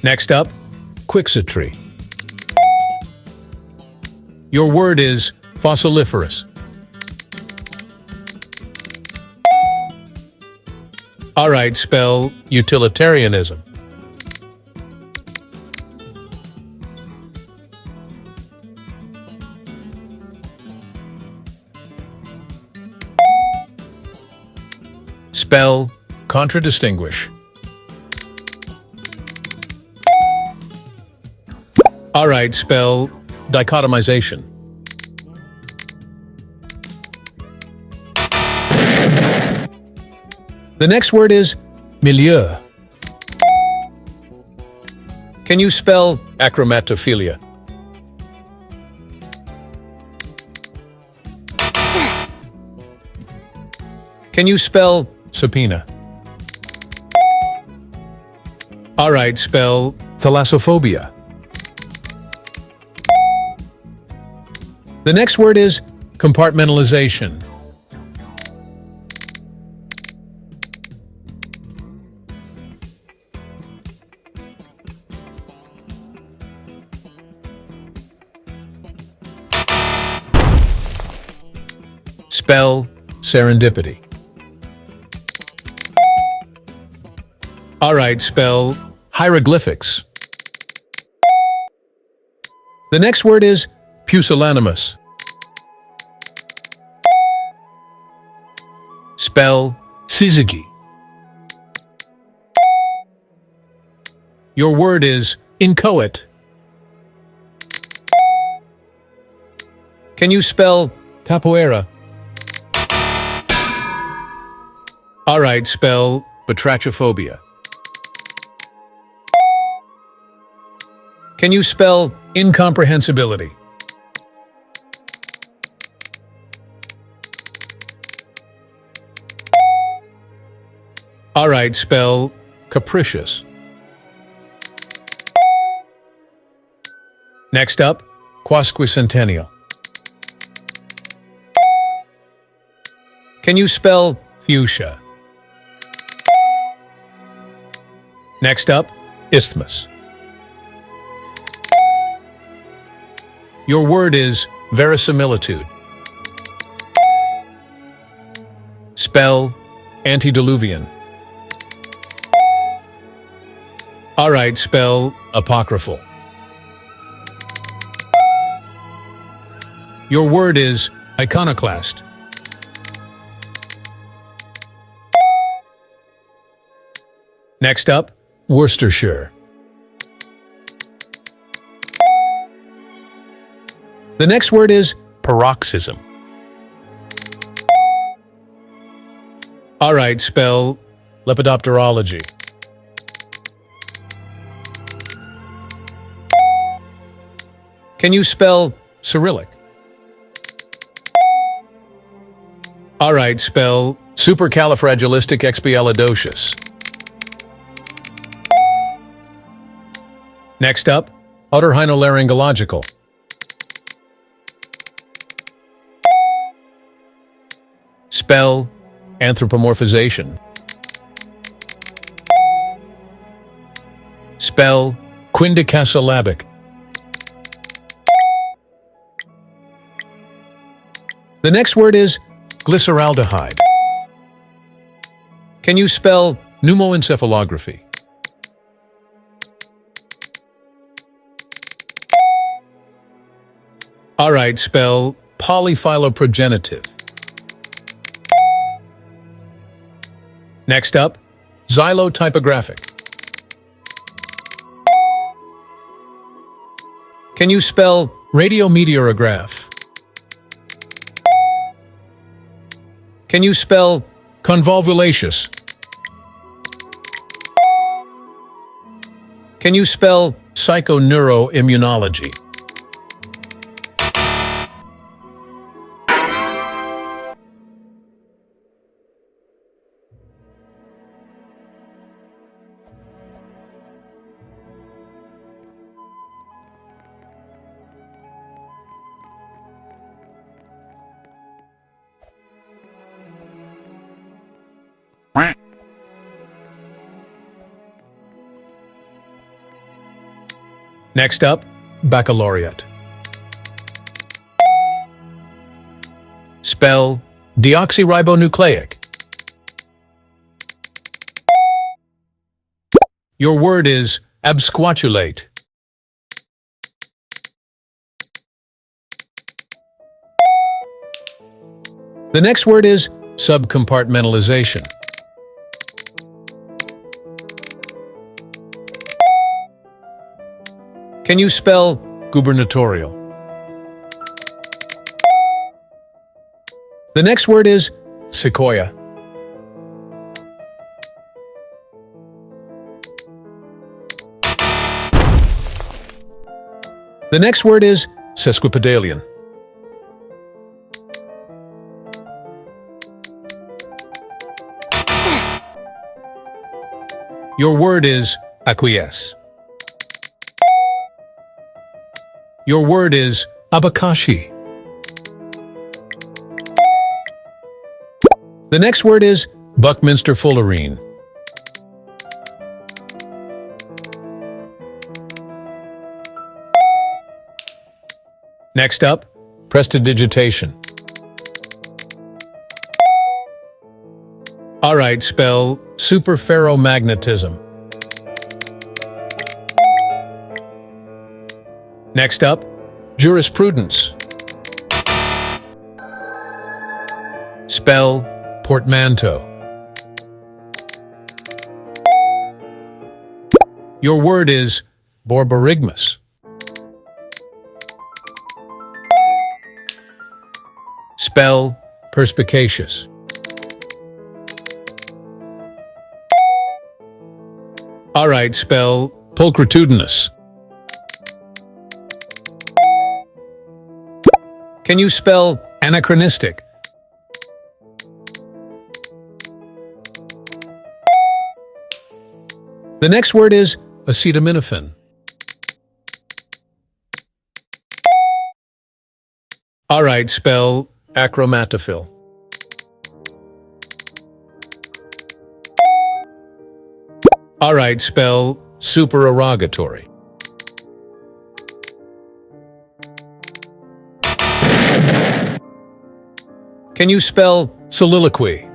Next up, Quixotry. Your word is fossiliferous. Alright, spell utilitarianism. Spell contradistinguish. Alright, spell dichotomization. The next word is milieu. Can you spell achromatophilia? Can you spell subpoena? Alright, spell thalassophobia. The next word is compartmentalization. Spell serendipity. Alright, spell hieroglyphics. The next word is pusillanimous. Spell syzygy. Your word is inchoate. Can you spell capoeira? Alright, spell batrachophobia. Can you spell incomprehensibility? Alright, spell capricious. Next up, quasquicentennial. Can you spell fuchsia? Next up, isthmus. Your word is verisimilitude. Spell antediluvian. Alright, spell apocryphal. Your word is iconoclast. Next up, Worcestershire. The next word is paroxysm. Alright, spell lepidopterology. Can you spell Cyrillic? Alright, spell supercalifragilisticexpialidocious. Next up, otorhinolaryngological. Spell anthropomorphization. Spell quindecasyllabic. The next word is glyceraldehyde. Can you spell pneumoencephalography? Alright, spell polyphyloprogenitive. Next up, xylotypographic. Can you spell radiometeorograph? Can you spell convolvulaceous? Can you spell psychoneuroimmunology? Next up, baccalaureate. Spell deoxyribonucleic. Your word is absquatulate. The next word is subcompartmentalization. Can you spell gubernatorial? The next word is sequoia. The next word is sesquipedalian. Your word is acquiesce. Your word is abakashi. The next word is Buckminster fullerene. Next up, prestidigitation. All right, spell superferromagnetism. Next up, jurisprudence. Spell portmanteau. Your word is borborygmus. Spell perspicacious. All right, spell pulchritudinous. Can you spell anachronistic? The next word is acetaminophen. All right, spell achromatophil. All right, spell supererogatory. Can you spell soliloquy?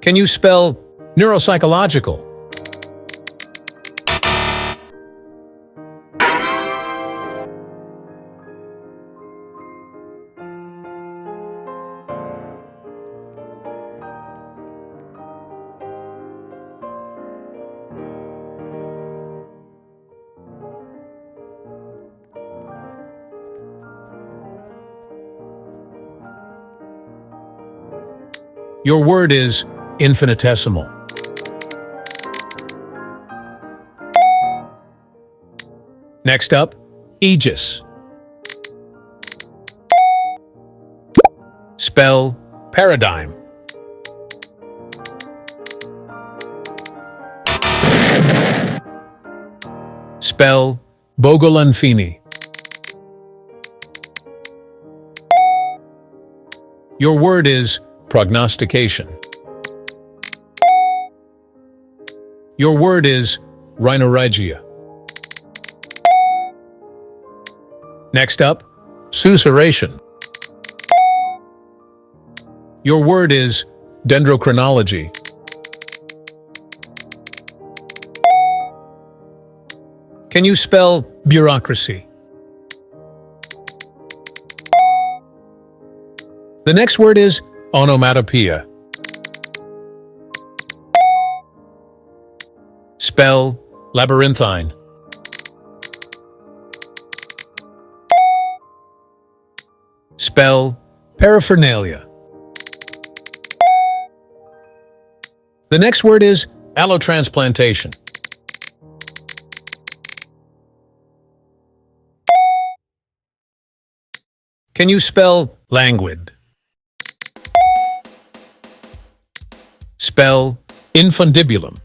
Can you spell neuropsychological? Your word is infinitesimal. Next up, aegis. Spell paradigm. Spell Bogolonfini. Your word is prognostication. Your word is rhinorrhegia. Next up, susurration. Your word is dendrochronology. Can you spell bureaucracy? The next word is onomatopoeia. Spell labyrinthine. Spell paraphernalia. The next word is allotransplantation. Can you spell languid? Spell infundibulum.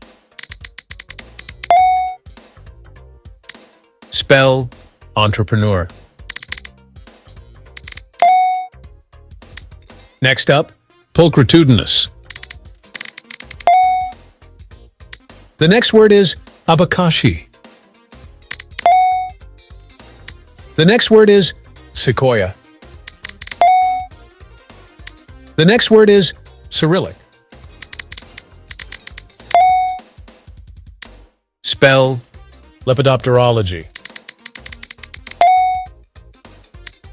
Spell entrepreneur. Next up, pulchritudinous. The next word is abakashi. The next word is sequoia. The next word is Cyrillic. Spell lepidopterology.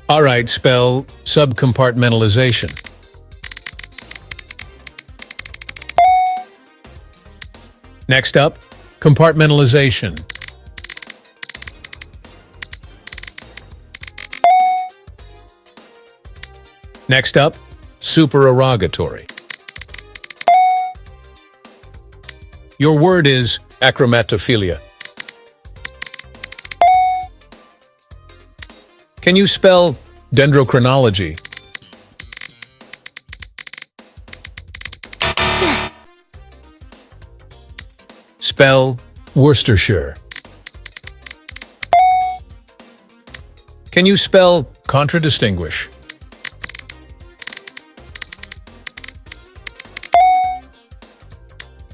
All right, spell subcompartmentalization. Next up, compartmentalization. Next up, supererogatory. Your word is acromatophilia. Can you spell dendrochronology? Spell Worcestershire. Can you spell contradistinguish?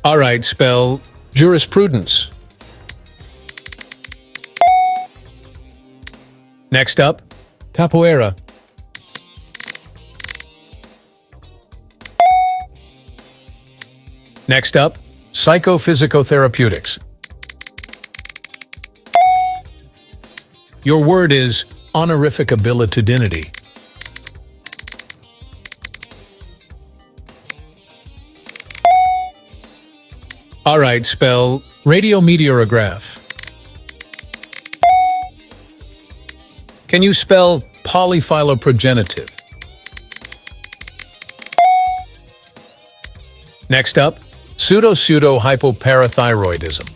All right, spell jurisprudence. Next up, capoeira. Next up, psychophysicotherapeutics. Your word is honorific abilitudinity. All right, spell radiometeorograph. Can you spell polyphyloprogenitive? Next up, pseudo-hypoparathyroidism.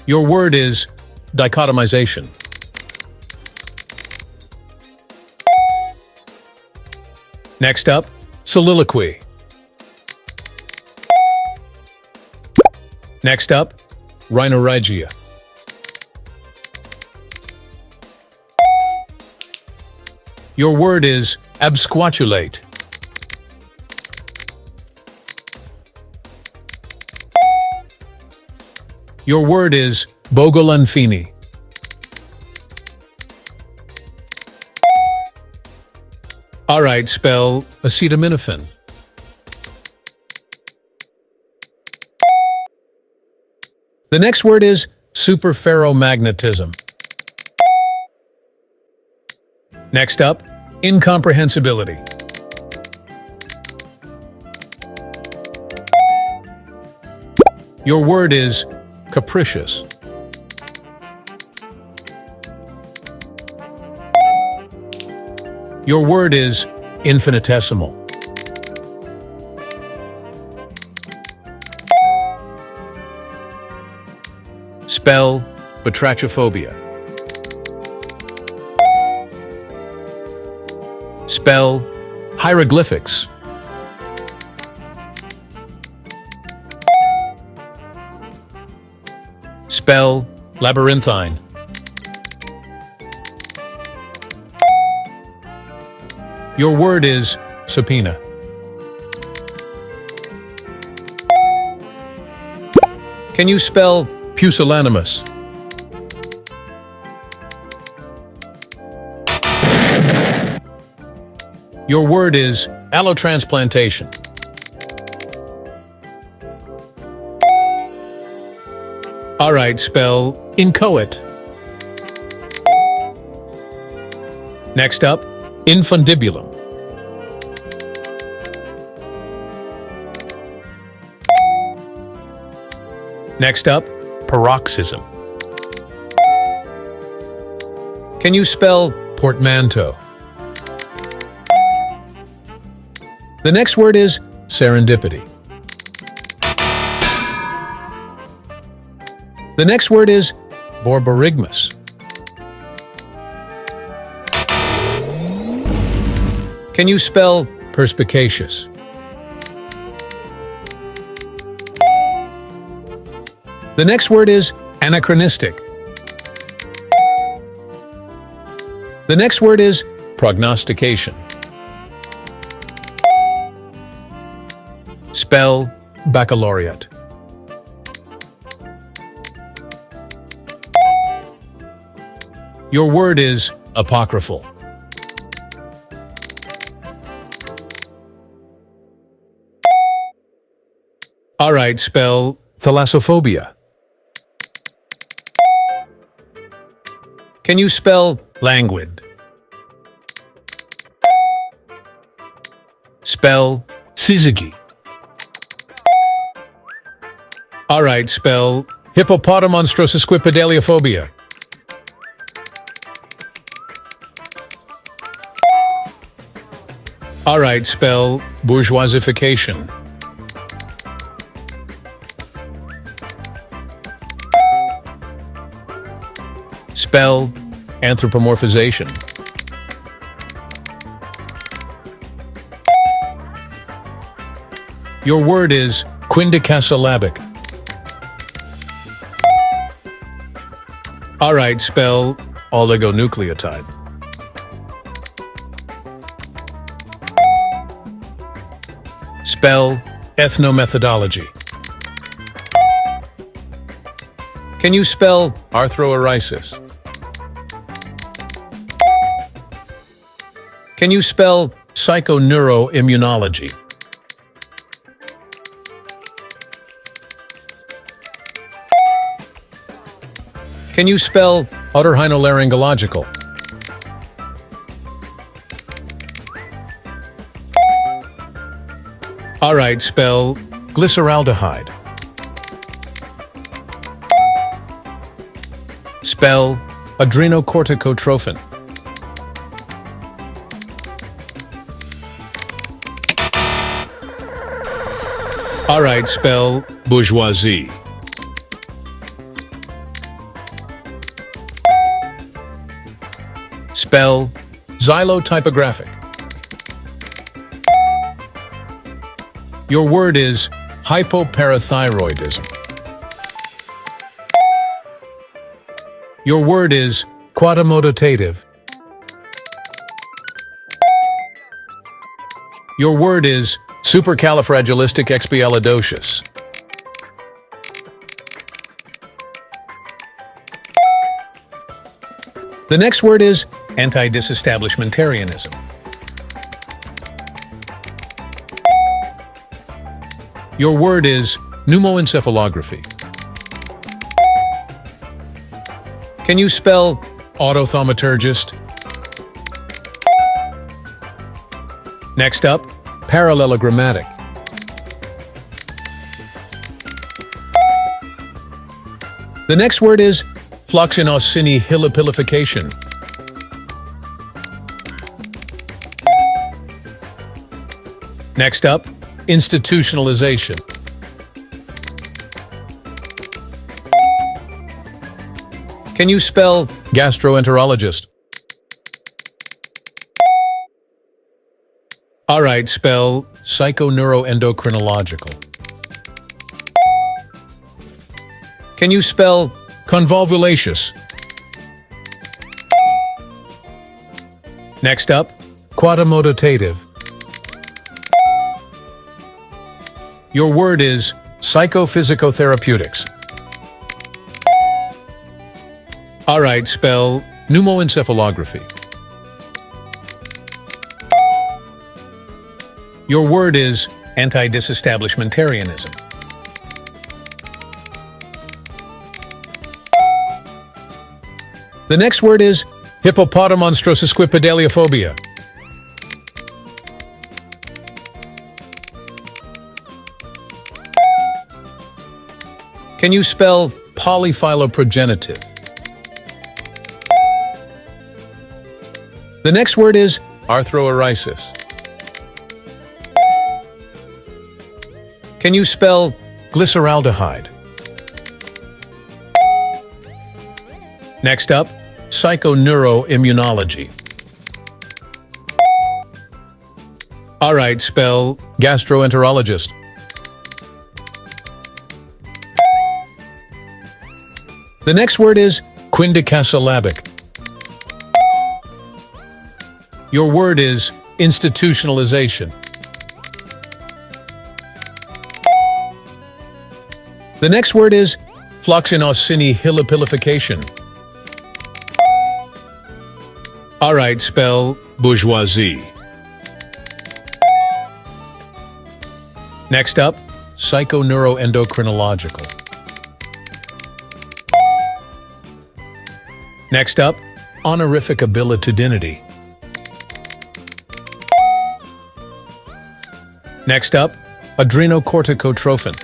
Your word is dichotomization. Next up, soliloquy. Next up, rhinorrhgia. Your word is absquatulate. Your word is Bogolonfini. All right, spell acetaminophen. The next word is superferromagnetism. Next up, incomprehensibility. Your word is capricious. Your word is infinitesimal. Spell batrachophobia. Spell hieroglyphics. Spell labyrinthine. Your word is subpoena. Can you spell pusillanimous? Your word is allotransplantation. All right, spell inchoate. Next up, infundibulum. Next up, paroxysm. Can you spell portmanteau? The next word is serendipity. The next word is borborygmus. Can you spell perspicacious? The next word is anachronistic. The next word is prognostication. Spell baccalaureate. Your word is apocryphal. All right, spell thalassophobia. Can you spell languid? Spell syzygy. All right, spell hippopotamonstrosusquipedaliophobia. All right, spell bourgeoisification. Spell anthropomorphization. Your word is quindecasyllabic. All right, spell oligonucleotide. Spell ethnomethodology. Can you spell arthroeresis? Can you spell psychoneuroimmunology? Can you spell otorhinolaryngological? All right, spell glyceraldehyde. Spell adrenocorticotrophin. All right, spell bourgeoisie. Spell xylotypographic. Your word is hypoparathyroidism. Your word is quadrimodative. Your word is supercalifragilisticexpialidocious. The next word is anti-disestablishmentarianism. Your word is pneumoencephalography. Can you spell autothaumaturgist? Next up, parallelogrammatic. The next word is floxinosinyhilipilification. Next up, institutionalization. Can you spell gastroenterologist? All right, spell psychoneuroendocrinological. Can you spell convolvulaceous? Next up, quadrimodative. Your word is psychophysicotherapeutics. All right, spell pneumoencephalography. Your word is anti-disestablishmentarianism. The next word is hippopotamonstrosusquipedaliophobia. Can you spell polyphyloprogenitive? The next word is arthroeresis. Can you spell glyceraldehyde? Next up, psychoneuroimmunology. All right, spell gastroenterologist. The next word is quindecasyllabic. Your word is institutionalization. The next word is floxinosinihilipilification. All right, spell bourgeoisie. Next up, psychoneuroendocrinological. Next up, honorific abilitudinity. Next up, adrenocorticotrophin.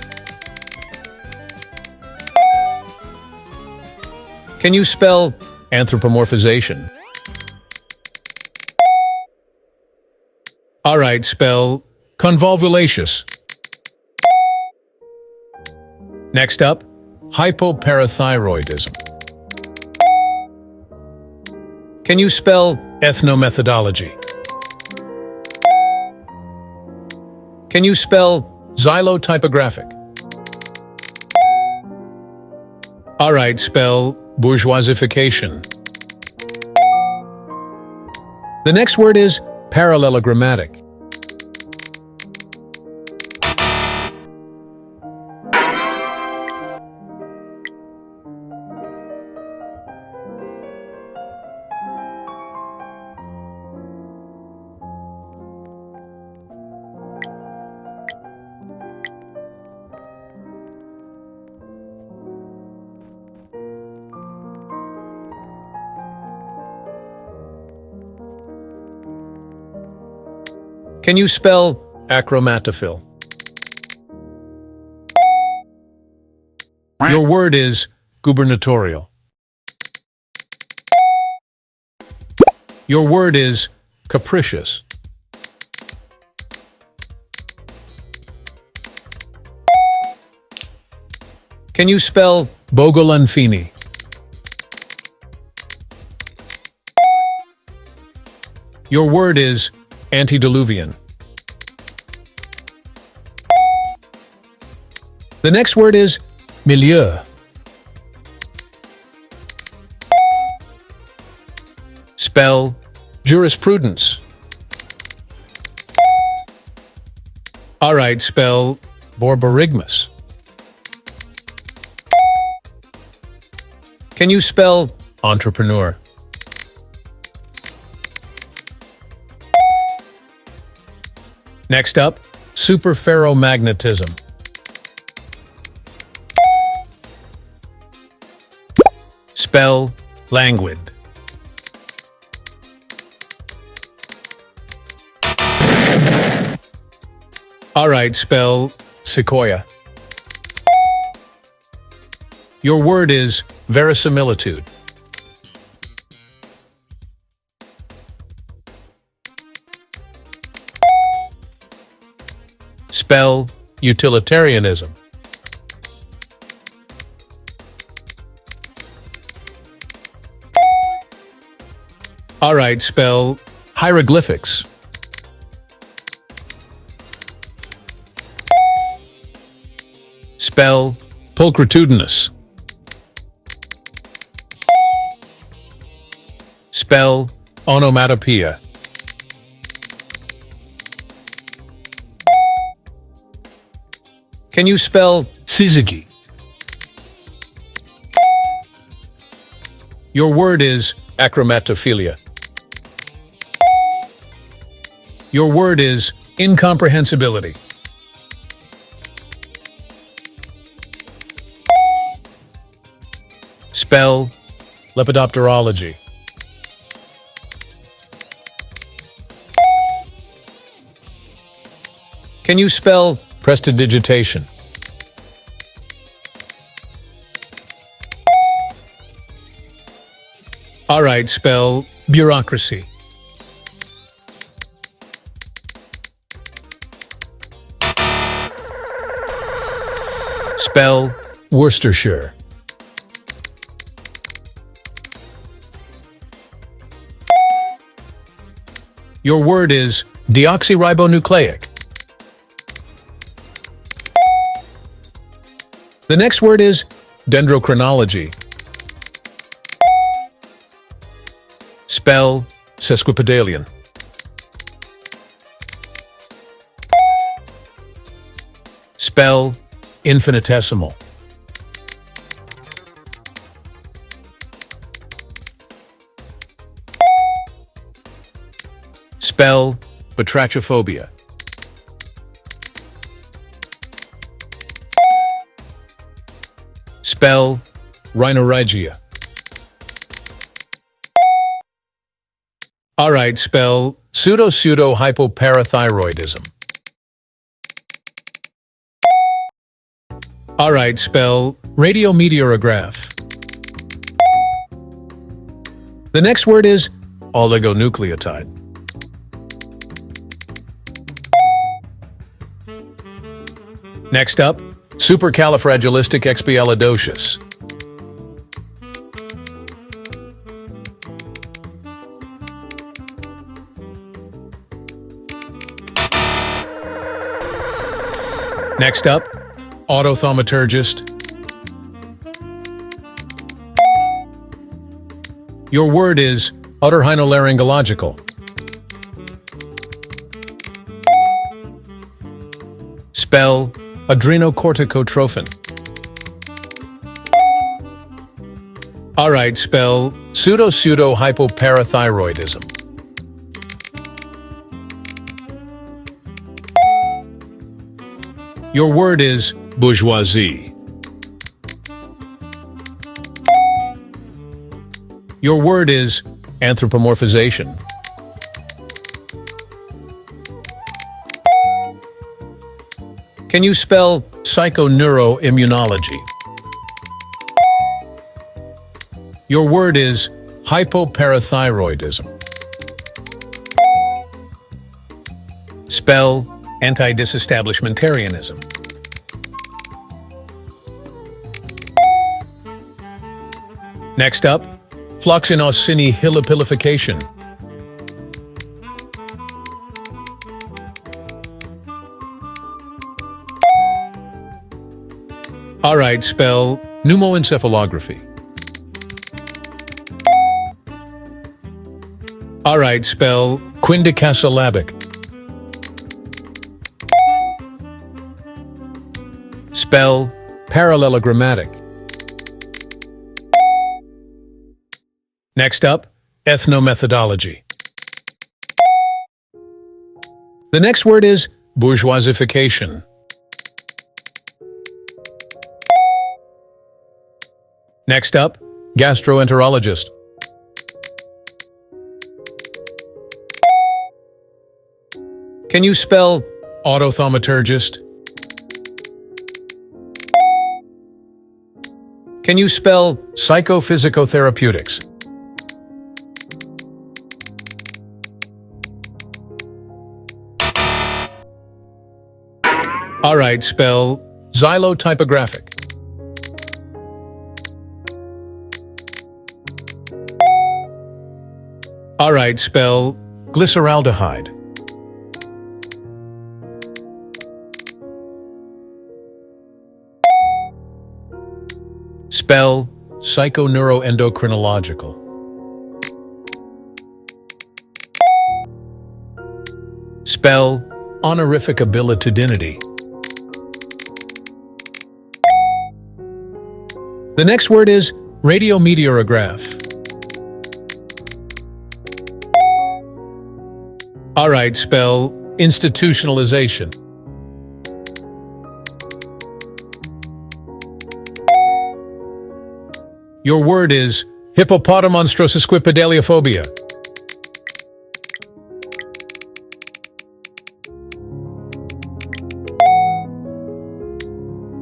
Can you spell anthropomorphization? All right, spell convolvulaceous. Next up, hypoparathyroidism. Can you spell ethnomethodology? Can you spell xylotypographic? All right, spell bourgeoisification. The next word is parallelogrammatic. Can you spell achromatophil? Your word is gubernatorial. Your word is capricious. Can you spell Bogolanfini? Your word is antediluvian. The next word is milieu. Spell jurisprudence. All right, spell borborygmus. Can you spell entrepreneur? Next up, superferromagnetism. Spell languid. All right, spell sequoia. Your word is verisimilitude. Spell utilitarianism. All right, spell hieroglyphics. Spell pulchritudinous. Spell onomatopoeia. Can you spell syzygy? Your word is achromatophilia. Your word is incomprehensibility. Spell lepidopterology. Can you spell prestidigitation? All right, spell bureaucracy. Spell Worcestershire. Your word is deoxyribonucleic. The next word is dendrochronology. Spell sesquipedalian. Spell infinitesimal. Spell batrachophobia. Spell rhinorrhgia. All right, spell pseudo-hypoparathyroidism. All right, spell radiometeorograph. The next word is oligonucleotide. Next up, supercalifragilisticexpialidocious. Next up, autothaumaturgist. Your word is otorhinolaryngological. Spell adrenocorticotrophin. All right, spell pseudo-hypoparathyroidism. Your word is bourgeoisie. Your word is anthropomorphization. Can you spell psychoneuroimmunology? Your word is hypoparathyroidism. Spell anti-disestablishmentarianism. Next up, floxinosinyhilipilification. All right, spell pneumoencephalography. All right, spell quindicasyllabic. Spell parallelogrammatic. Next up, ethnomethodology. The next word is bourgeoisification. Next up, gastroenterologist. Can you spell autothaumaturgist? Can you spell psychophysicotherapeutics? All right, spell xylotypographic. All right, spell glyceraldehyde. Spell psychoneuroendocrinological. Spell honorificabilitudinity. The next word is radiometeorograph. All right, spell institutionalization. Your word is hippopotamonstrosusquipedaliophobia.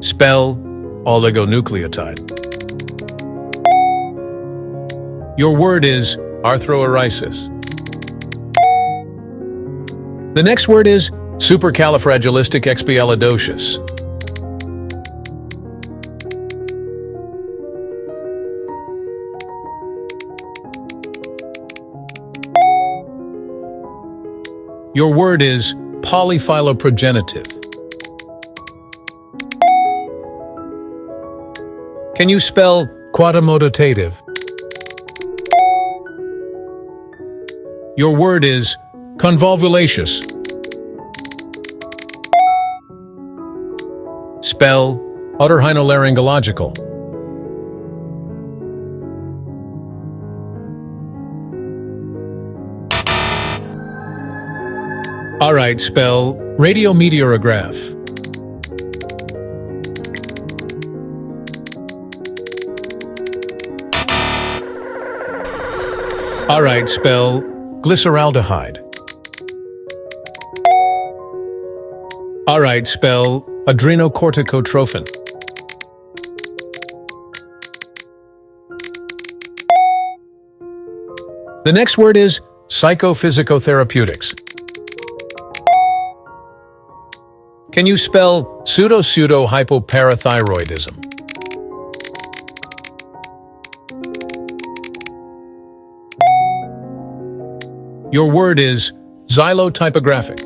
Spell oligonucleotide. Your word is arthroeresis. The next word is supercalifragilisticexpialidocious. Your word is polyphyloprogenitive. Can you spell quadrimodative? Your word is convolvulaceous. Spell otorhinolaryngological. All right, spell radiometeorograph. All right, spell glyceraldehyde. All right, spell adrenocorticotrophin. The next word is psychophysicotherapeutics. Can you spell pseudo-hypoparathyroidism? Your word is xylotypographic.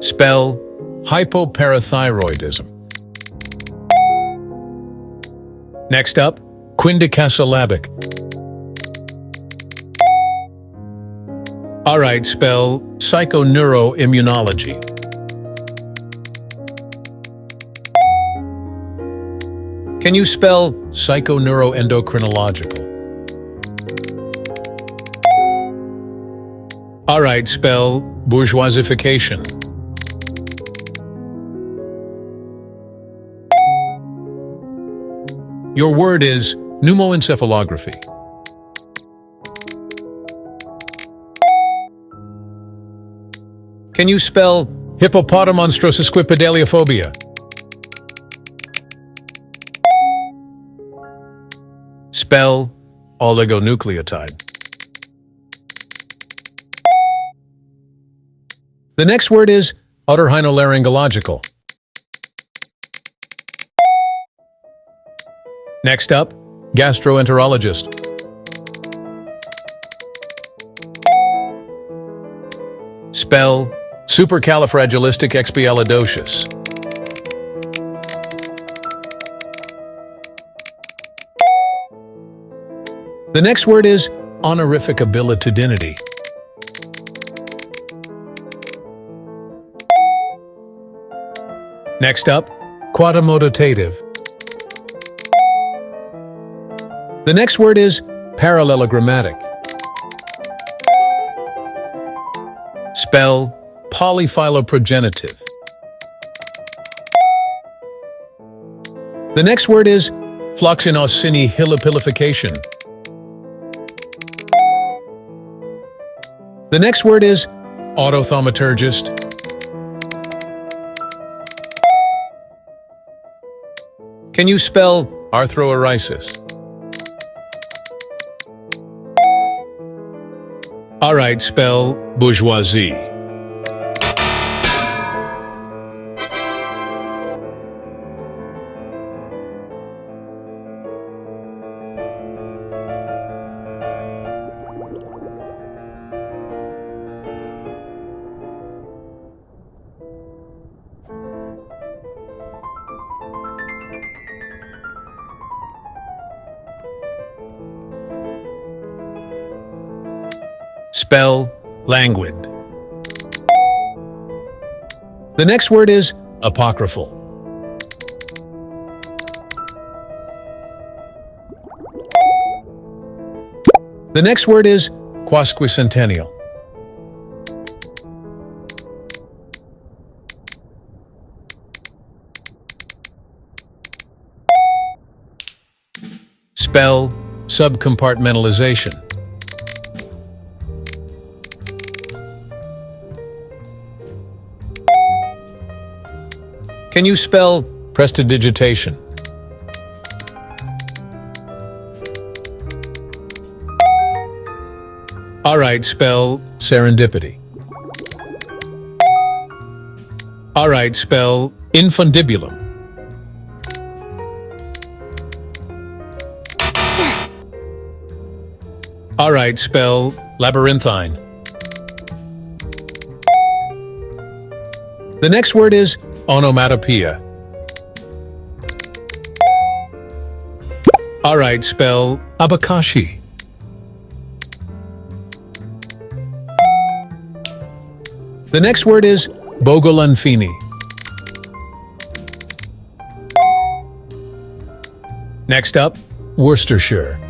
Spell hypoparathyroidism. Next up, quindicasyllabic. All right, spell psychoneuroimmunology. Can you spell psychoneuroendocrinological? All right, spell bourgeoisification. Your word is pneumoencephalography. Can you spell hippopotamonstrosusquipedaliophobia? Spell oligonucleotide. The next word is otorhinolaryngological. Next up, gastroenterologist. Spell supercalifragilisticexpialidocious. The next word is honorificabilitudinity. Next up, quadrimodative. The next word is parallelogrammatic. Spell polyphyloprogenitive. The next word is floxinosinyhilipilification. The next word is autothaumaturgist. Can you spell arthroeresis? All right, spell bourgeoisie. Spell languid. The next word is apocryphal. The next word is quasquicentennial. Spell subcompartmentalization. Can you spell prestidigitation? All right, spell serendipity. All right, spell infundibulum. All right, spell labyrinthine. The next word is onomatopoeia. All right, spell abakashi. The next word is bogolanfini. Next up, Worcestershire.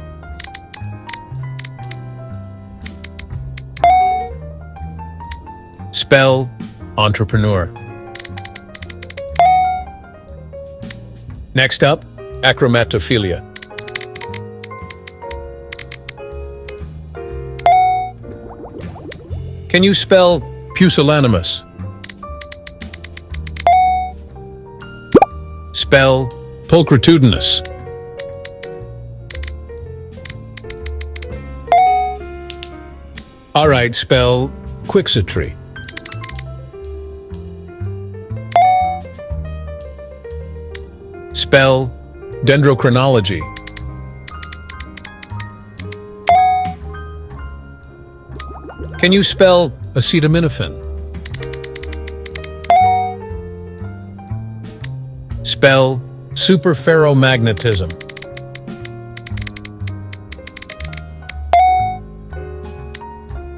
Spell entrepreneur. Next up, acromatophilia. Can you spell pusillanimous? Spell pulchritudinous. All right, spell quixotry. Spell dendrochronology. Can you spell acetaminophen? Spell superferromagnetism.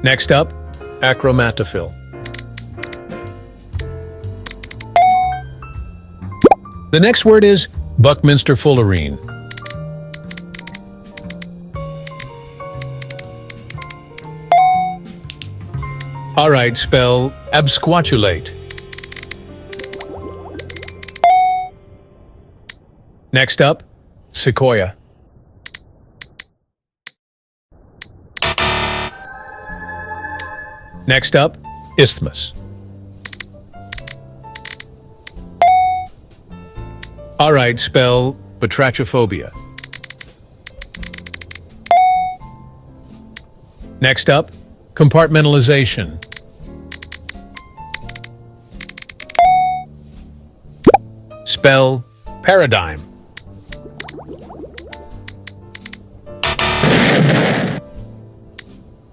Next up, achromatophil. The next word is Buckminster fullerene. All right, spell absquatulate. Next up, sequoia. Next up, isthmus. All right, spell batrachophobia. Next up, compartmentalization. Spell paradigm.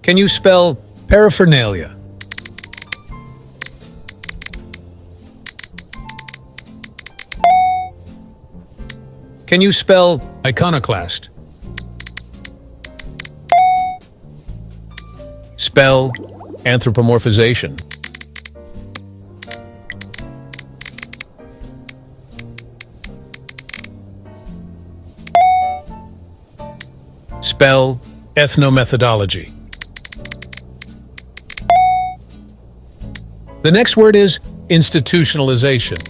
Can you spell paraphernalia? Can you spell iconoclast? Spell anthropomorphization. Spell ethnomethodology. The next word is institutionalization.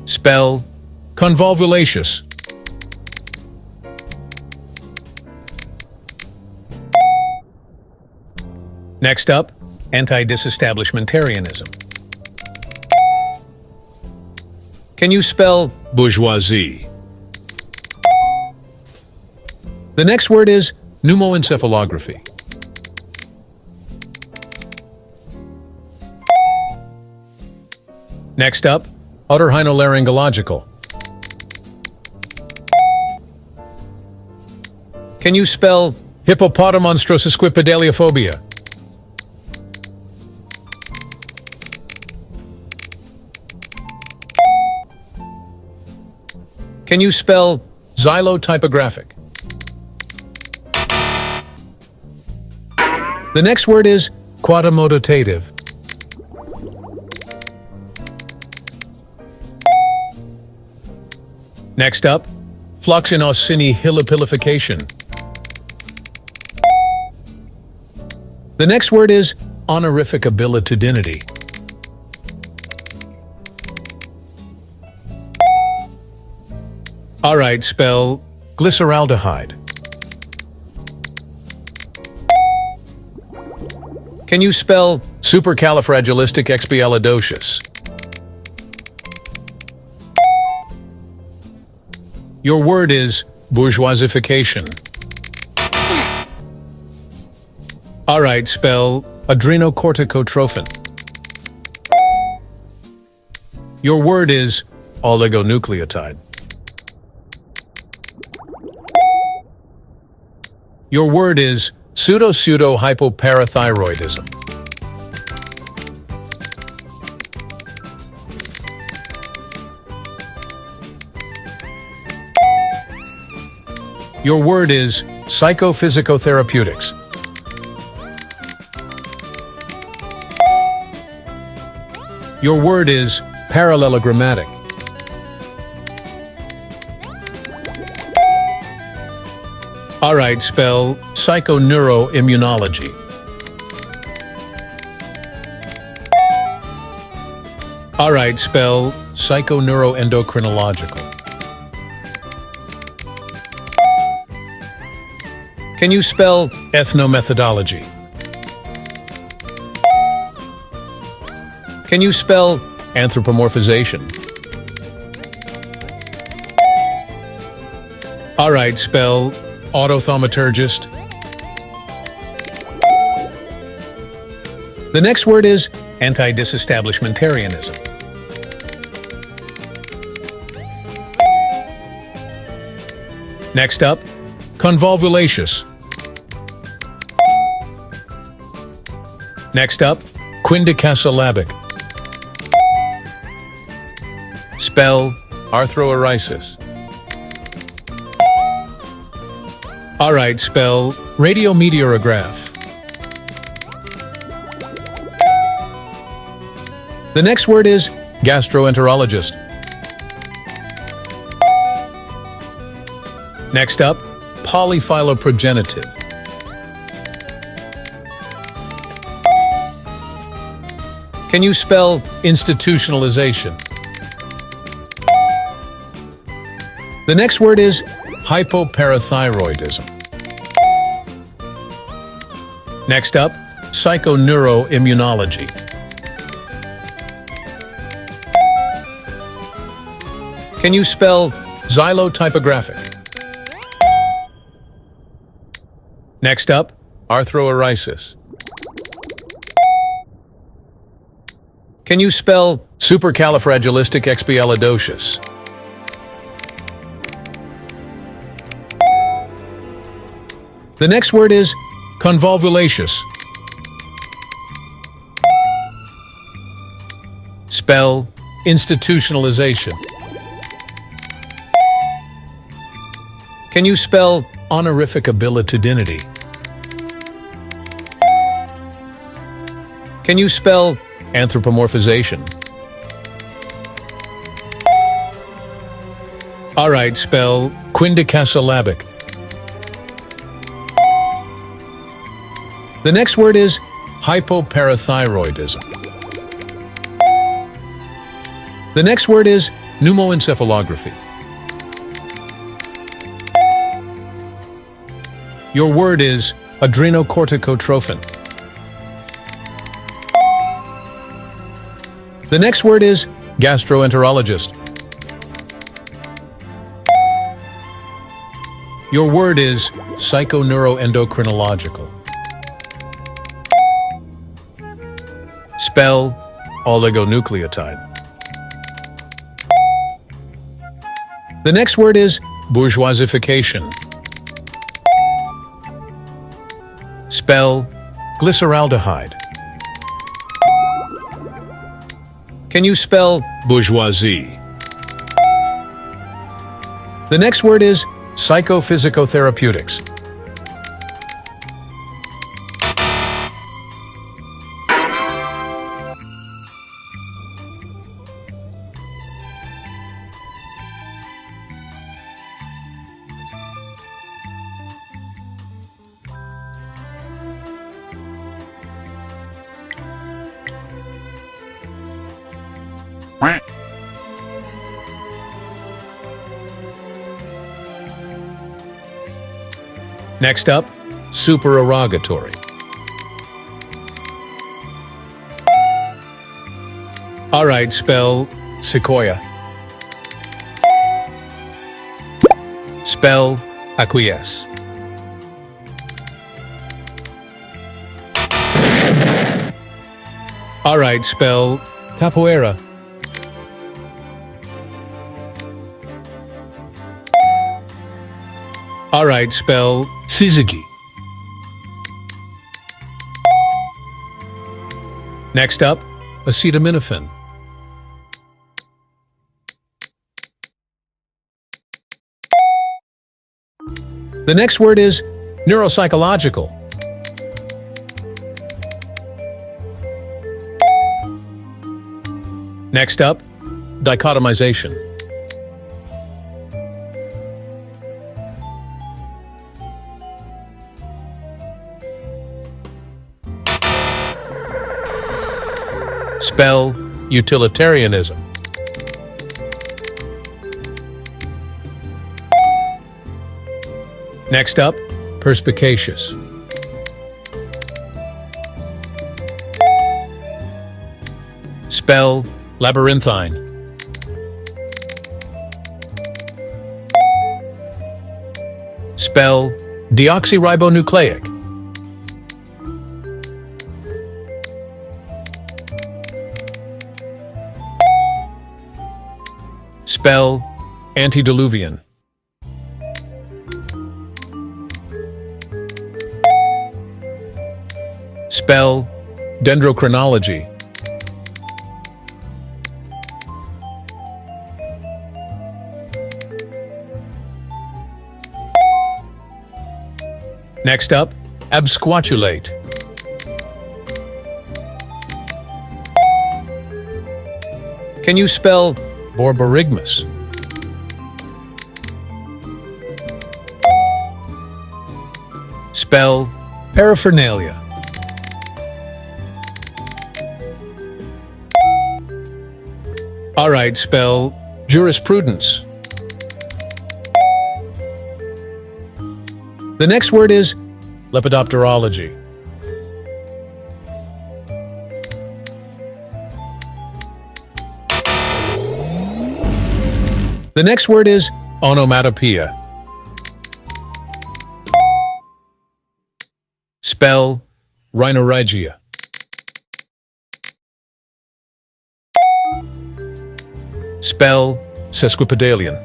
Spell convolvulaceous. Next up, anti-disestablishmentarianism. Can you spell bourgeoisie? The next word is pneumoencephalography. Next up, otorhinolaryngological. Can you spell hippopotamonstrosusquipedaliophobia? Can you spell xylotypographic? The next word is quadammodative. Next up, floxinaucinihilipilification. The next word is honorificabilitudinity. All right, spell glyceraldehyde. Can you spell supercalifragilisticexpialidocious? Your word is bourgeoisification. All right, spell adrenocorticotrophin. Your word is oligonucleotide. Your word is pseudo-hypoparathyroidism. Your word is psychophysicotherapeutics. Your word is parallelogrammatic. All right, spell psychoneuroimmunology. All right, spell psychoneuroendocrinological. Can you spell ethnomethodology? Can you spell anthropomorphization? All right, spell autothaumaturgist. The next word is anti-disestablishmentarianism. Next up, convolvulaceous. Next up, quindicasyllabic. Spell arthroeresis. All right, spell radiometeorograph. The next word is gastroenterologist. Next up, polyphyloprogenitive. Can you spell institutionalization? The next word is hypoparathyroidism. Next up, psychoneuroimmunology. Can you spell xylotypographic? Next up, arthroeresis. Can you spell supercalifragilisticexpialidocious? The next word is convolvulaceous. Spell institutionalization. Can you spell honorific abilitudinity? Can you spell anthropomorphization? All right, spell quindicasyllabic. The next word is hypoparathyroidism. The next word is pneumoencephalography. Your word is adrenocorticotrophin. The next word is gastroenterologist. Your word is psychoneuroendocrinological. Spell oligonucleotide. The next word is bourgeoisification. Spell glyceraldehyde. Can you spell bourgeoisie? The next word is psychophysicotherapeutics. Next up, supererogatory. All right, spell sequoia. Spell acquiesce. All right, spell capoeira. All right, spell syzygy. Next up, acetaminophen. The next word is neuropsychological. Next up, dichotomization. Spell utilitarianism. Next up, perspicacious. Spell labyrinthine. Spell deoxyribonucleic. Spell antediluvian. Spell dendrochronology. Next up, absquatulate. Can you spell borborygmus? Spell paraphernalia. All right, spell jurisprudence. The next word is lepidopterology. The next word is onomatopoeia. Spell rhinorrhgia. Spell sesquipedalian.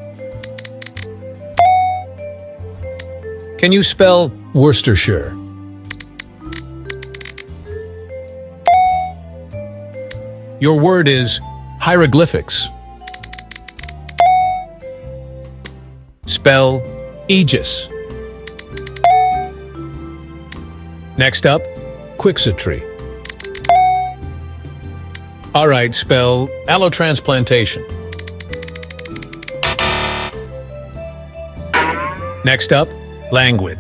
Can you spell Worcestershire? Your word is hieroglyphics. Spell aegis. Next up, quixotry. All right, spell allotransplantation. Next up, languid.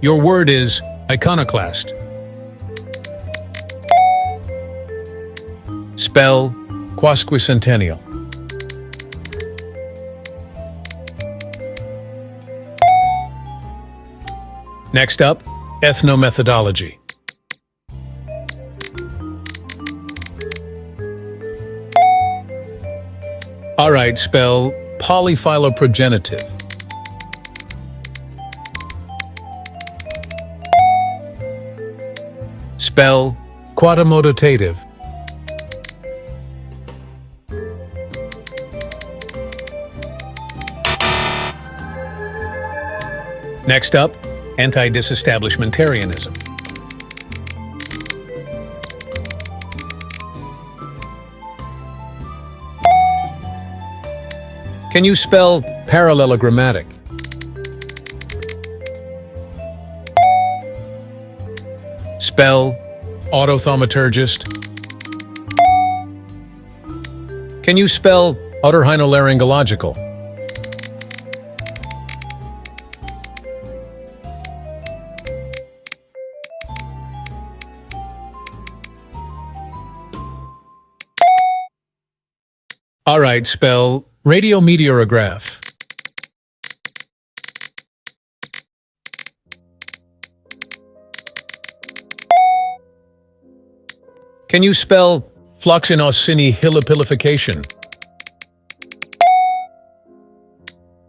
Your word is iconoclast. Spell quasquicentennial. Next up, ethnomethodology. All right, spell polyphyloprogenitive. Spell quadrimodotative. Next up, anti-disestablishmentarianism. Can you spell parallelogrammatic? Spell autothaumaturgist. Can you spell otorhinolaryngological? All right, spell radiometeorograph. Can you spell floxinosinyhilipilification?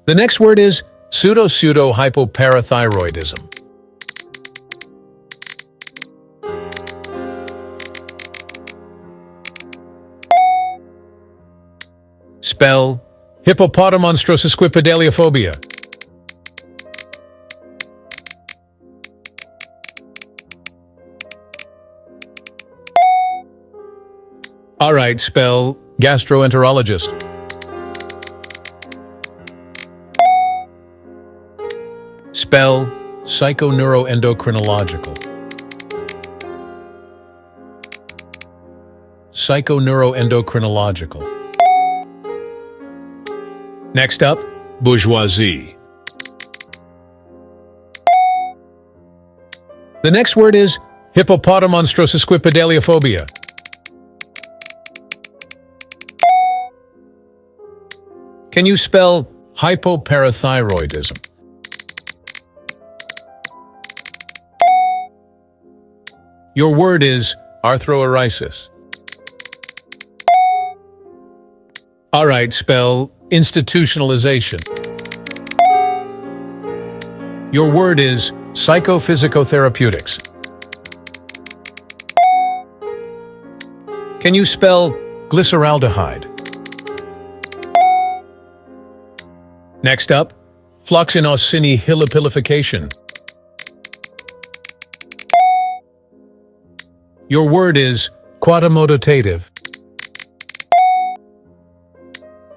The next word is pseudo-hypoparathyroidism. Spell hippopotamonstrosusquipedaliophobia. All right, spell gastroenterologist. Spell psychoneuroendocrinological. Psychoneuroendocrinological. Next up, bourgeoisie. The next word is hippopotamonstrosusquipedaliophobia. Can you spell hypoparathyroidism? Your word is arthroeresis. All right, spell institutionalization. Your word is psychophysicotherapeutics. Can you spell glyceraldehyde? Next up, floxinosinyhilipilification. Your word is quadrimodative.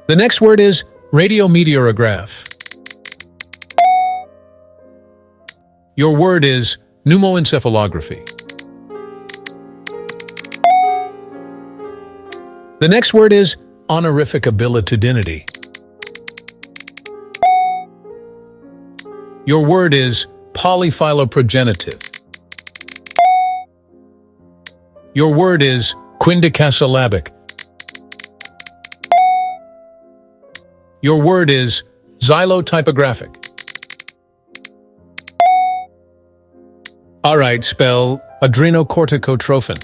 The next word is radiometeorograph. Your word is pneumoencephalography. The next word is honorific abilitudinity. Your word is polyphyloprogenitive. Your word is quindecasyllabic. Your word is xylotypographic. All right, spell adrenocorticotrophin.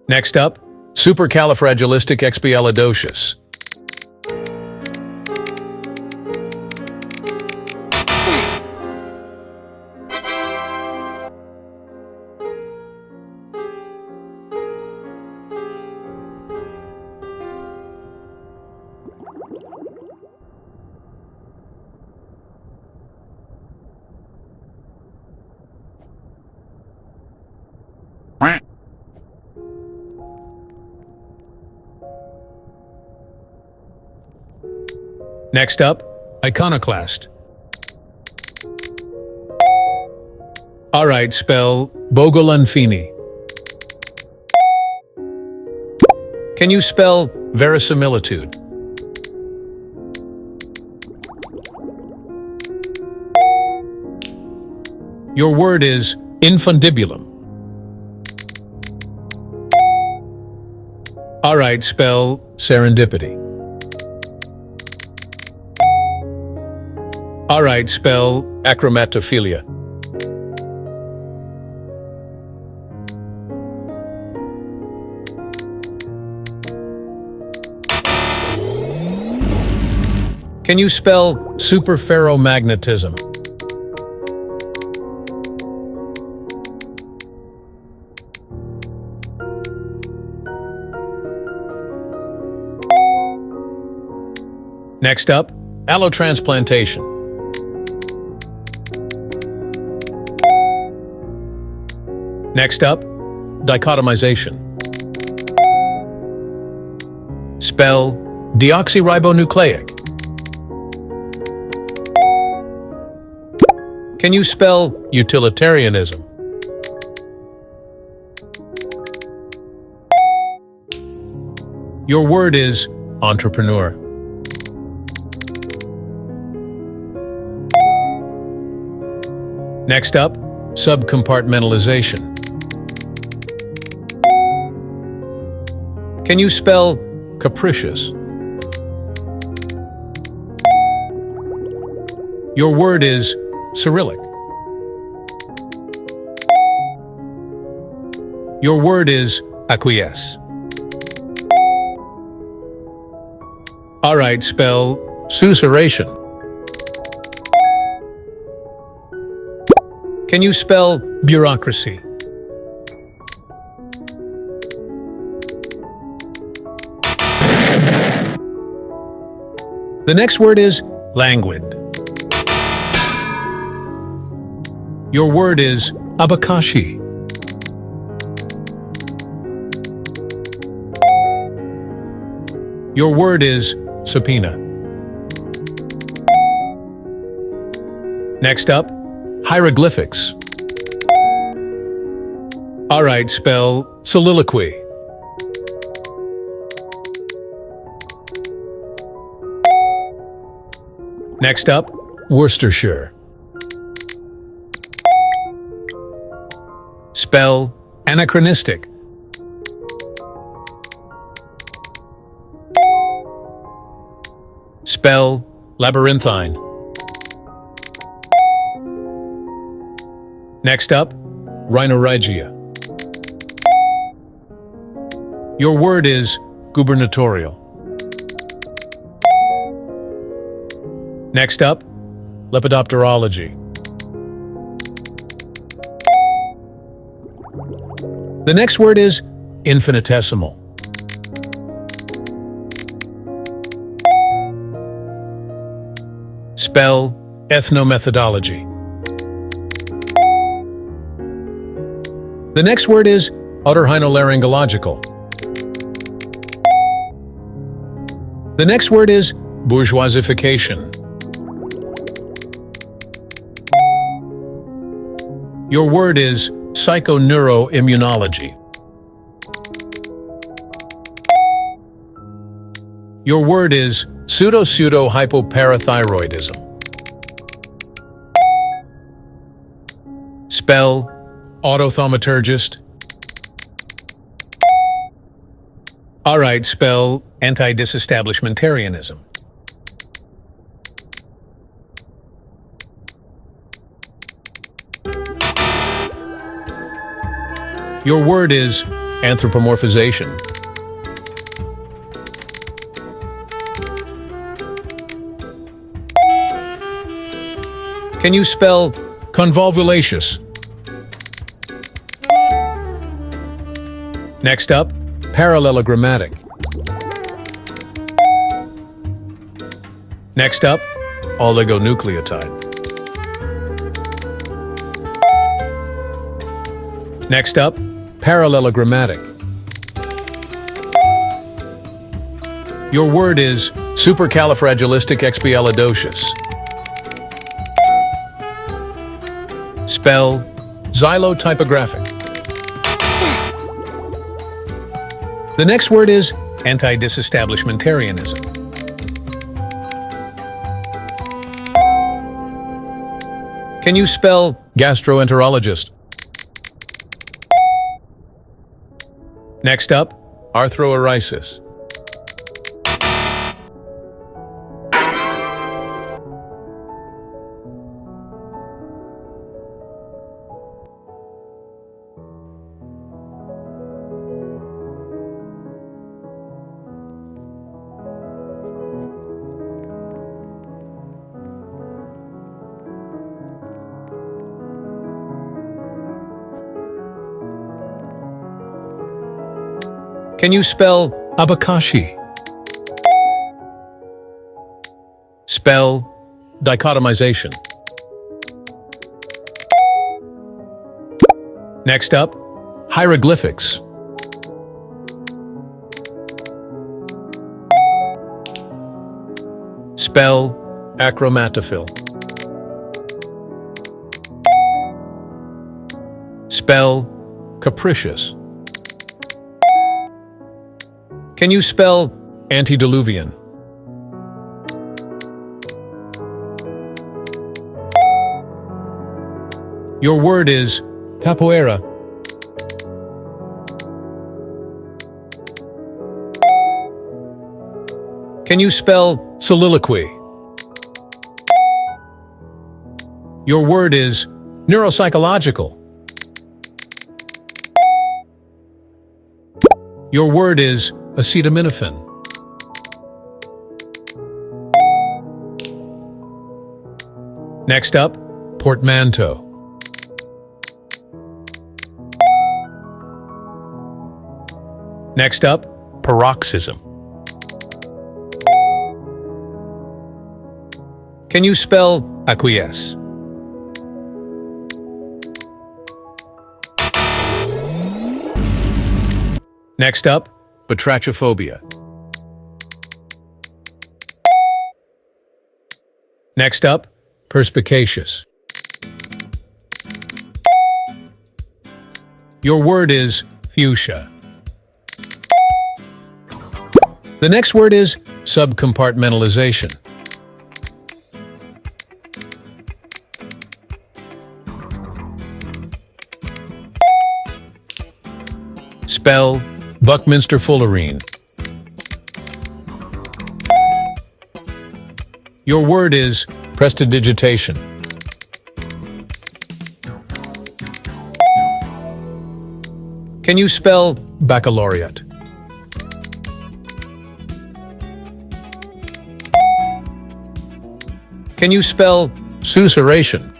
Next up, supercalifragilisticexpialidocious. Next up, iconoclast. All right, spell Bogolonfini. Can you spell verisimilitude? Your word is infundibulum. All right, spell serendipity. All right, spell acromatophilia. Can you spell superferromagnetism? Next up, allotransplantation. Next up, dichotomization. Spell deoxyribonucleic. Can you spell utilitarianism? Your word is entrepreneur. Next up, subcompartmentalization. Can you spell capricious? Your word is Cyrillic. Your word is acquiesce. All right, spell susurration. Can you spell bureaucracy? The next word is languid. Your word is Abakashi. Your word is subpoena. Next up, hieroglyphics. All right, spell soliloquy. Next up, Worcestershire. Spell anachronistic. Spell labyrinthine. Next up, rhinoregia. Your word is gubernatorial. Next up, lepidopterology. The next word is infinitesimal. Spell ethnomethodology. The next word is otorhinolaryngological. The next word is bourgeoisification. Your word is psychoneuroimmunology. Your word is pseudo-hypoparathyroidism. Spell autothaumaturgist. All right, spell anti-disestablishmentarianism. Your word is anthropomorphization. Can you spell convolvulaceous? Next up, parallelogrammatic. Next up, oligonucleotide. Next up, parallelogrammatic. Your word is supercalifragilisticexpialidocious. Spell xylotypographic. The next word is anti-disestablishmentarianism. Can you spell gastroenterologist? Next up, arthroeresis. Can you spell abakashi? Spell dichotomization. Next up, hieroglyphics. Spell achromatophil. Spell capricious. Can you spell antediluvian? Your word is capoeira. Can you spell soliloquy? Your word is neuropsychological. Your word is acetaminophen. Next up, portmanteau. Next up, paroxysm. Can you spell acquiesce? Next up, batrachophobia. Next up, perspicacious. Your word is fuchsia. The next word is subcompartmentalization. Spell Buckminster Fullerene. Your word is prestidigitation. Can you spell baccalaureate? Can you spell susurration?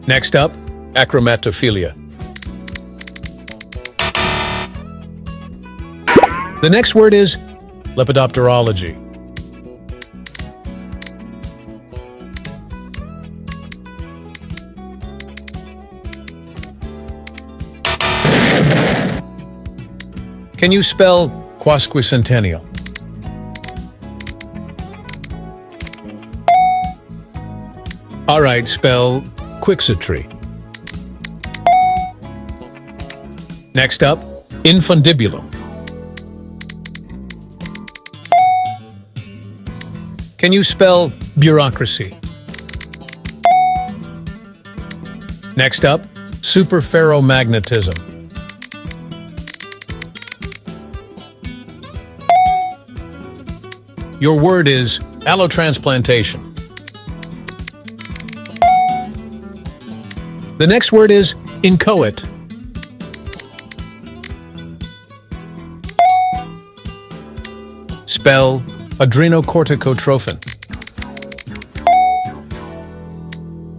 Next up, acromatophilia. The next word is lepidopterology. Can you spell quasquicentennial? All right, spell quixotry. Next up, infundibulum. Can you spell bureaucracy? Next up, superferromagnetism. Your word is allotransplantation. The next word is inchoate. Spell adrenocorticotrophin.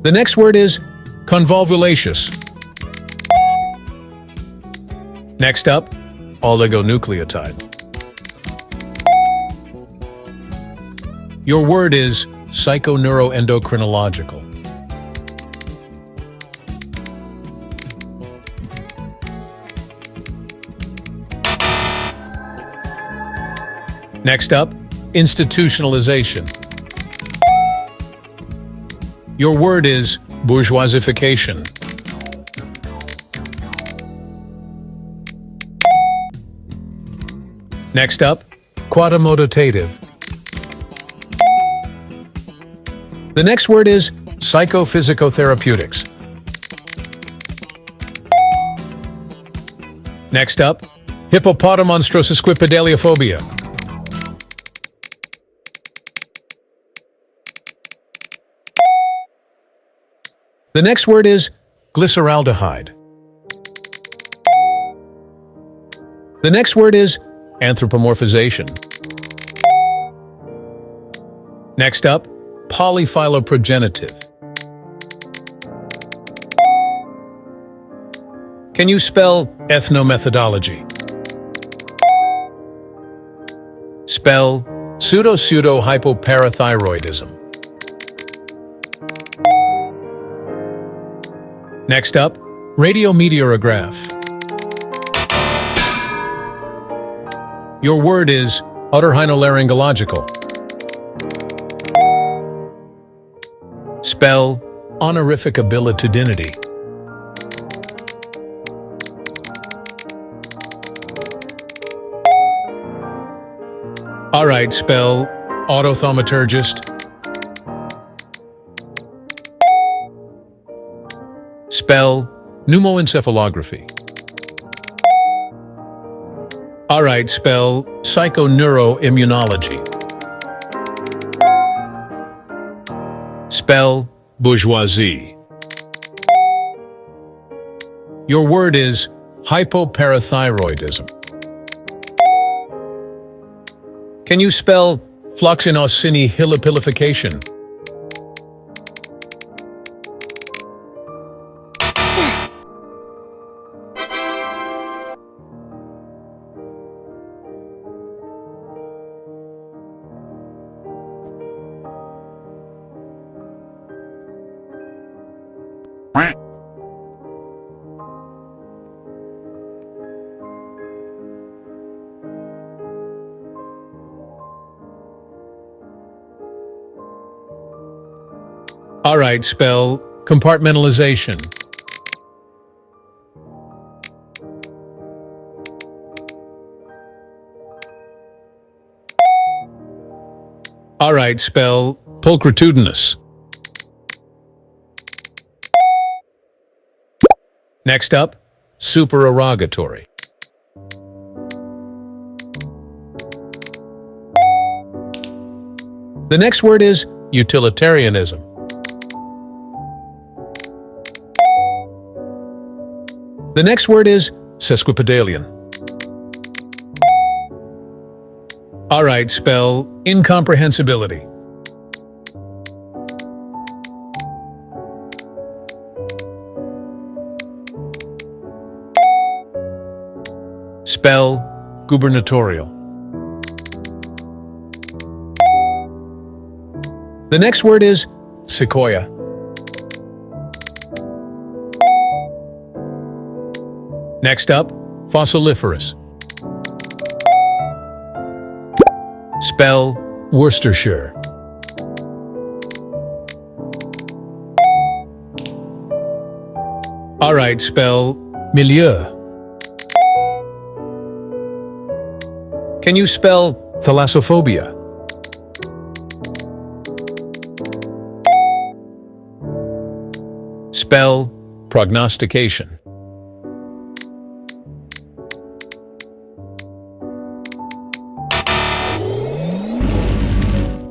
The next word is convolvulaceous. Next up, oligonucleotide. Your word is psychoneuroendocrinological. Next up, institutionalization. Your word is bourgeoisification. Next up, quadrimodative. The next word is psychophysicotheraputics. Next up, hippopotamonstrosusquipedaliophobia. The next word is glyceraldehyde. The next word is anthropomorphization. Next up, polyphyloprogenitive. Can you spell ethnomethodology? Spell pseudo-hypoparathyroidism. Next up, radiometeorograph. Your word is otorhinolaryngological. Spell honorificabilitudinity. All right, spell autothaumaturgist. Spell pneumoencephalography. All right, spell psychoneuroimmunology. Spell bourgeoisie. Your word is hypoparathyroidism. Can you spell floxinosinyhilipilification? All right, spell compartmentalization. All right, spell pulchritudinous. Next up, supererogatory. The next word is utilitarianism. The next word is sesquipedalian. All right, spell incomprehensibility. Spell gubernatorial. The next word is sequoia. Next up, fossiliferous. Spell Worcestershire. All right, spell milieu. Can you spell thalassophobia? Spell prognostication.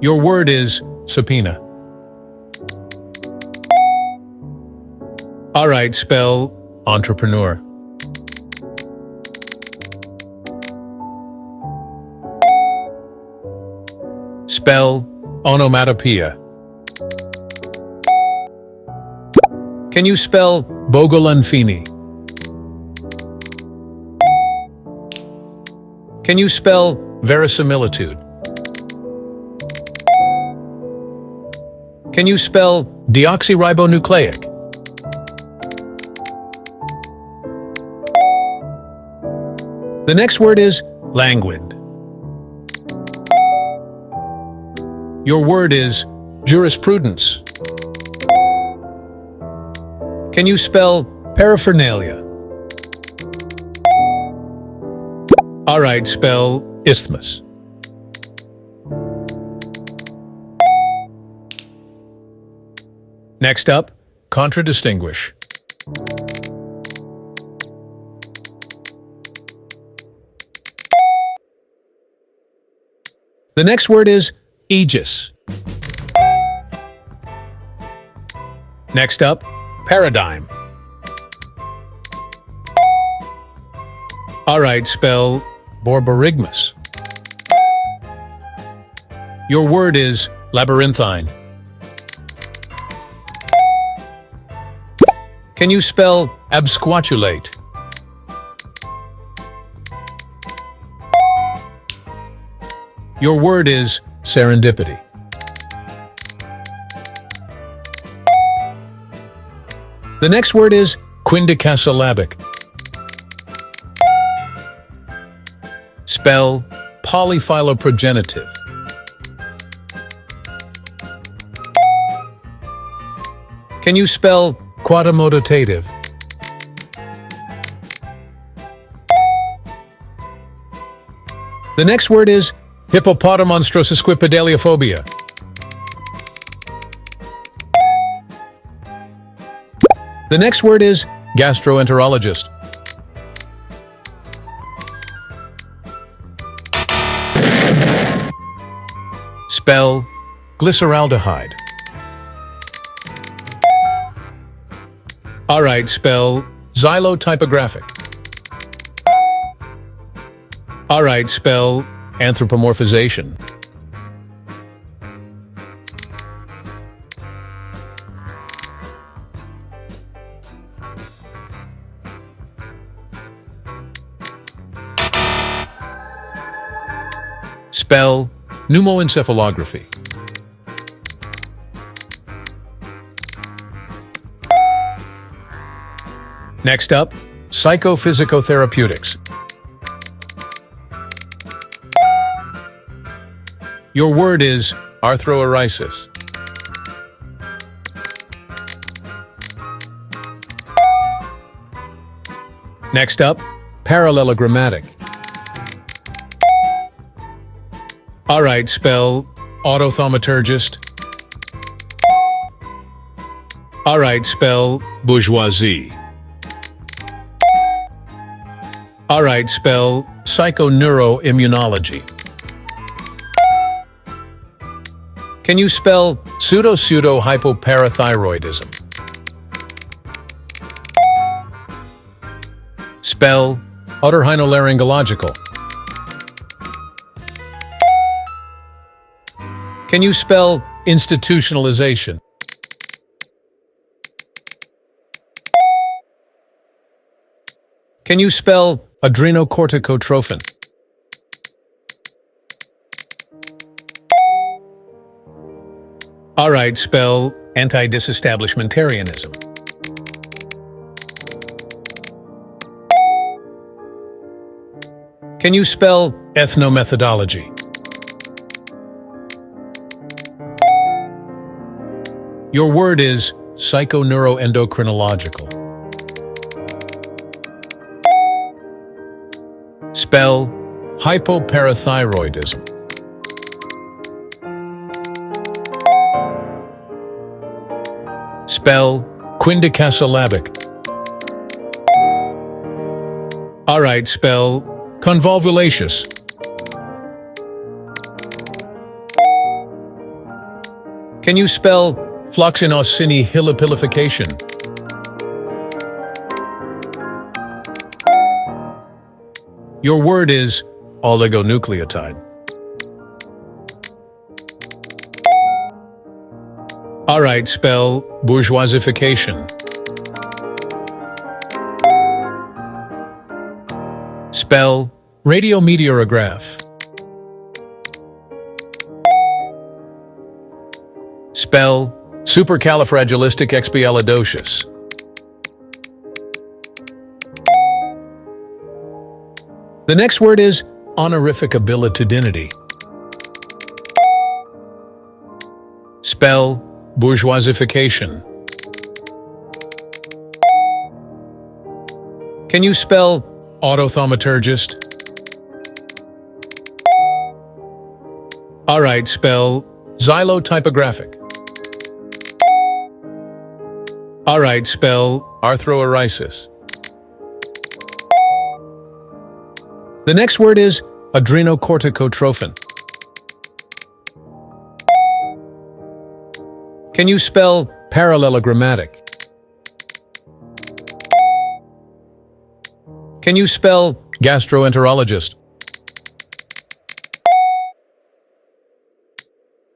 Your word is subpoena. All right, spell entrepreneur. Spell onomatopoeia. Can you spell Bogolanfini? Can you spell verisimilitude? Can you spell deoxyribonucleic? The next word is languid. Your word is jurisprudence. Can you spell paraphernalia? All right, spell isthmus. Next up, contradistinguish. The next word is aegis. Next up, paradigm. All right, spell borborygmus. Your word is labyrinthine. Can you spell absquatulate? Your word is serendipity. The next word is quindecasyllabic. Spell polyphyloprogenitive. Can you spell quadrimodotative? The next word is hippopotamonstrosusquipedaliophobia. The next word is gastroenterologist. Spell glyceraldehyde. All right, spell xylotypographic. All right, spell anthropomorphization. Spell pneumoencephalography. Next up, psychophysicotherapeutics. Your word is arthroeresis. Next up, parallelogrammatic. Alright, spell autothaumaturgist. Alright, spell bourgeoisie. Alright, spell psychoneuroimmunology. Can you spell pseudo-hypoparathyroidism? Spell otorhinolaryngological. Can you spell institutionalization? Can you spell adrenocorticotrophin? Alright, spell anti-disestablishmentarianism. Can you spell ethnomethodology? Your word is psychoneuroendocrinological. Spell hypoparathyroidism. Spell quindicasyllabic. Alright, spell convolvulaceous. Can you spell floxinosinyhilipilification? Your word is oligonucleotide. Alright, spell bourgeoisification. Spell radiometeorograph. Spell supercalifragilisticexpialidocious. The next word is honorificabilitudinity. Spell bourgeoisification. Can you spell autothaumaturgist? Alright, spell xylotypographic. Alright, spell arthroeresis. The next word is adrenocorticotrophin. Can you spell parallelogrammatic? Can you spell gastroenterologist?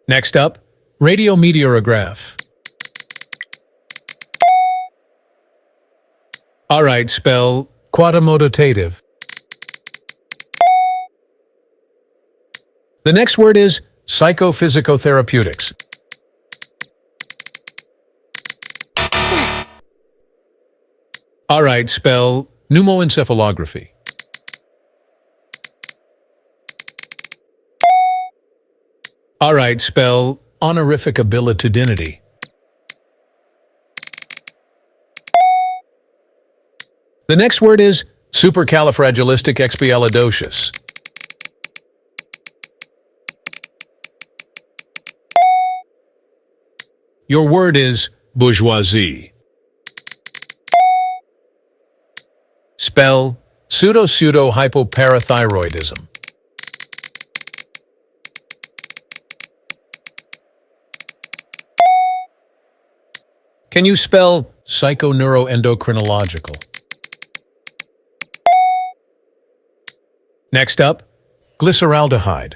Next up, radiometeorograph. Alright, spell quadrimodotative. The next word is psychophysicotherapeutics. Alright, spell pneumoencephalography. Alright, spell honorificabilitudinity. The next word is supercalifragilisticexpialidocious. Your word is bourgeoisie. Spell pseudo-hypoparathyroidism. Can you spell psychoneuroendocrinological? Next up, glyceraldehyde.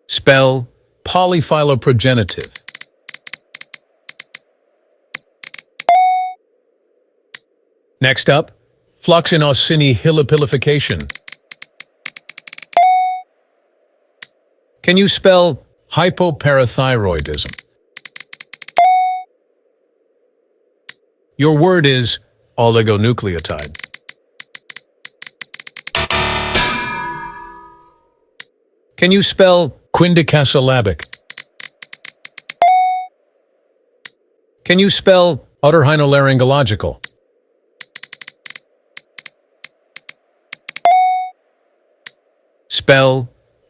Spell polyphyloprogenitive. Next up, floxinosinyhilipilification. Can you spell hypoparathyroidism? Your word is oligonucleotide. Can you spell quindicasyllabic? Can you spell Otorhinolaryngological. Spell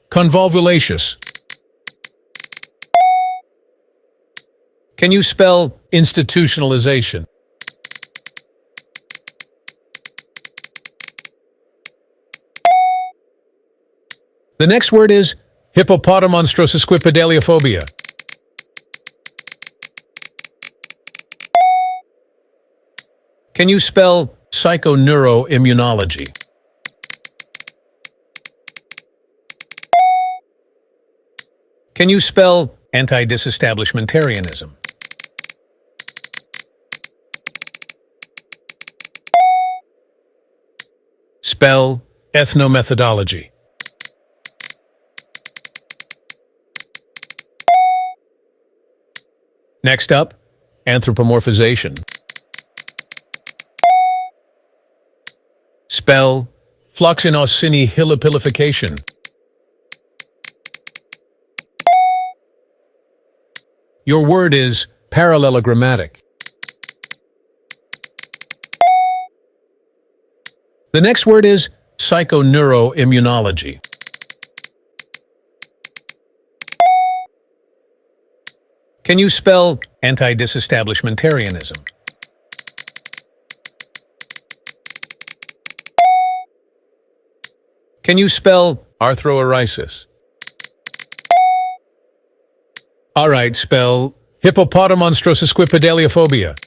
convolvulaceous. Can you spell institutionalization? The next word is hippopotamonstrosusquipedaliophobia. Can you spell psychoneuroimmunology? Can you spell anti-disestablishmentarianism? Spell ethnomethodology. Next up, anthropomorphization. Spell floxinocini-hilipilification. Your word is parallelogrammatic. The next word is psychoneuroimmunology. Can you spell anti-disestablishmentarianism? Can you spell arthroeresis? All right, spell hippopotamonstrosusquipedaliophobia.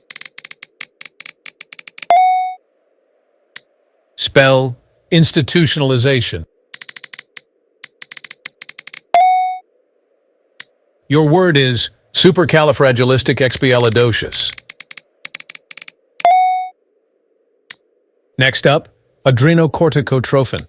Spell institutionalization. Your word is supercalifragilisticexpialidocious. Next up, adrenocorticotrophin.